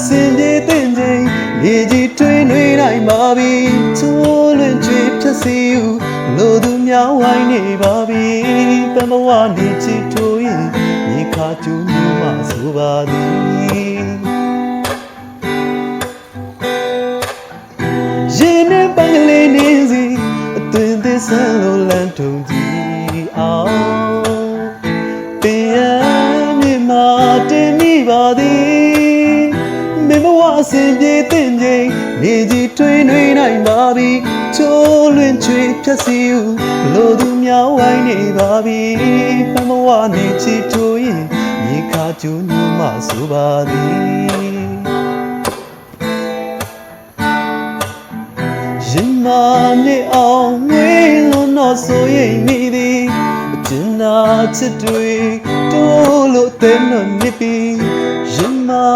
စဉ်ပြေးတင်ချိန်မြေကြီးတွင်တွေနိုင်ပါပြီချိုးလွင်ကျွေးဖြတ်စီယူလို့သူများဝိုင်းနေပါပြီပန်းဘဝနေချစ်ထိုးရင်မြေခါကျူးမြူမဆိုပါသည်ရင်နဲ့ပန်းကလေးနေစီအသွင်သစ်ဆန်းလိုလမ်းထုံကြည့်အောင်ပင်ရမြင်မာတင်မိပါသည်မင်းဘဝအစဉ်ပြေးတင်ချိန်နေကြီးတွင်တွေနိုင်ပါပြီချိုးလွင်ချွေဖြတ်စီယူလို့သူများဝိုင်းနေပါပြီပန်းဘဝနေချစ်ထိုးရင်မြေခါကျူးညူမဆိုပါသည်ရင်မာနေအောင်ဝေးလုံးတော့ဆိုရင်မိသည်အကျဉ်းနာချစ်တွေတိုးလို့တဲ့နော်နေပြီရင်မာ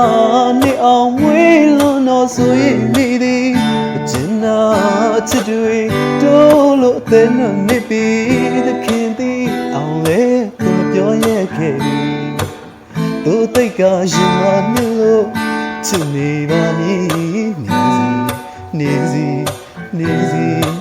နေအောင်ဝေးလုံးတော့ဆိုရင်မိသည်အကျဉ်းနာချစ်တွေတိုးလို့တဲ့နော်နေပြီသခင်သည်အောင်လေသူမပြောရဲခဲ့တို့တိတ်ကရင်မာနေလို့ချစ်နေပါမည်နေစီနေစီ